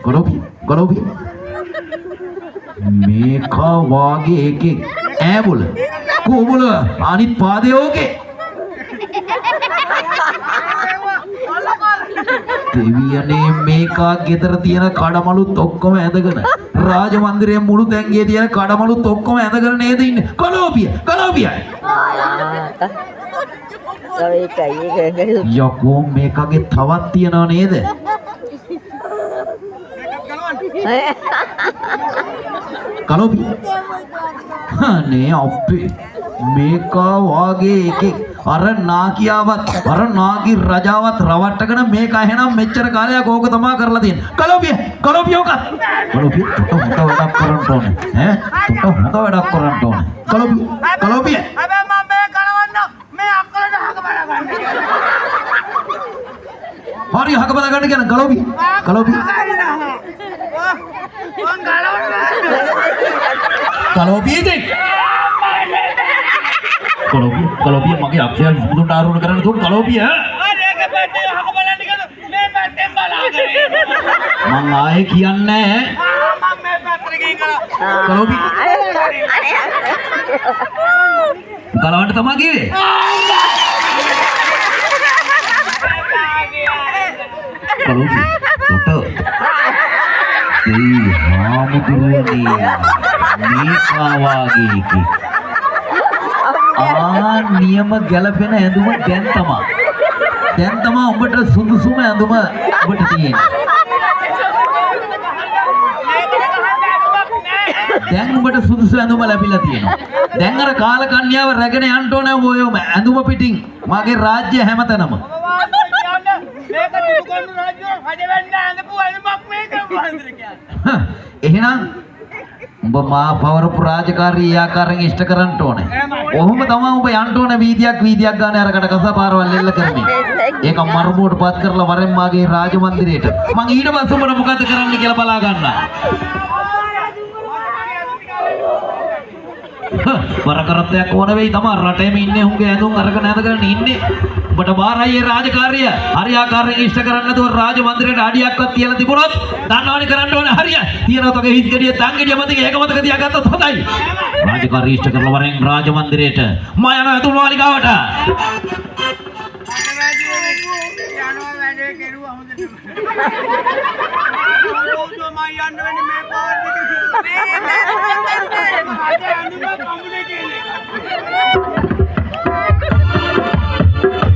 Kolopi, Kolopi. Meka wage eke, bola. Ko bola, anit paade oke. දෙවියනේ මේකා ගෙදර තියෙන කඩමලුත් ඔක්කොම ඇදගෙන රාජ මන්දිරයේ මුළු තැන්ගේ තියෙන කඩමලුත් ඔක්කොම ඇදගෙන නේද ඉන්නේ කලෝපිය යකෝ මේකගේ තවත් තියනව නේද කලෝපිය අනේ අප්පේ මේකා වාගේ එකේ අර නාකියාවත් අර නාගි රජාවත් රවට්ටගෙන මේක එහෙනම් මෙච්චර කාලයක් ඕක තමයි කරලා තියෙන්නේ. කලෝපිය ඕක. කලෝපිය හොඳ වැඩක් කරන්න ඕනේ. හොඳ වැඩක් කරන්න ඕනේ. කලෝපිය. හැබැයි මම මේ කලවන්න මේ අක්කලට හක බල ගන්න. හරි හක බල ගන්න කියන කලෝපිය. කලෝපිය දෙක්. Kolopi mage aksya disebut taruh karena itu kolopi ya. Ada ke පැත්තේ හක බලන්න කියන මේ පැත්තෙන් බලාගෙන. මං ආයේ කියන්නේ මම මේ පැත්තට ගිහින් කලෝපි. කලවන්න තමයි කිව්වේ. කලෝපි. ඩොක්ටර්. ඒ හාමුදුරුවනේ මේකා වාගේ එකේ නියම ගැලපෙන ඇඳුම දැන් තමයි ඔබට සුදුසුම ඇඳුම ඔබට තියෙන්නේ. දැන් ඔබට සුදුසු ඇඳුම ලැබිලා තියෙනවා. දැන් අර කාලකන්‍යාව රැගෙන යන්න ඕනේ ඔය ඇඳුම පිටින් මගේ රාජ්‍ය හැමතැනම. මේක දුකන්න රාජ්‍ය හද වෙන්න ඇඳපු ඇඳුමක් මේක වහන්දර කියන්නේ. එහෙනම් උඹ මා පවරපු රාජකාරී ආකාරයෙන් ඉෂ්ට කරන්න ඕනේ. ඔහොම තමයි උඹ යන්න ඕනේ වීදියක් ගානේ අරකට කසපාරවල් එල්ල කරමින්. ඒක මරුමුවට පත් කරලා වරෙන් මාගේ රාජ මන්දිරයට. මං ඊට පස්සේ උඹට මොකද කරන්න කියලා බලා ගන්නවා. වරකරත්තයක් ඕන වෙයි තමයි රටේම ඉන්නේ උන්ගේ ඇඳුම් අරගෙන ඇඳගෙන ඉන්නේ. ඔබට බාරයි රාජකාරිය හරියාකාරයෙන් ඉෂ්ට කරන්න නැතුව රාජ මන්දිරේට අඩියක්වත් තියලා තිබුණොත් දන්නවනේ කරන්න ඕනේ හරිය. තියනකොට ඔගේ හිස් ගෙඩිය තන් ගෙඩිය මතක ඒක මතක තියාගත්තොත් හොඳයි. රාජකාරිය ඉෂ්ට කරලා වරෙන් රාජ මන්දිරේට මම යනවා ඇතුළු මාලිගාවට. යනවා වැඩේ කෙරුවා හොඳට. මම යන්න වෙන්නේ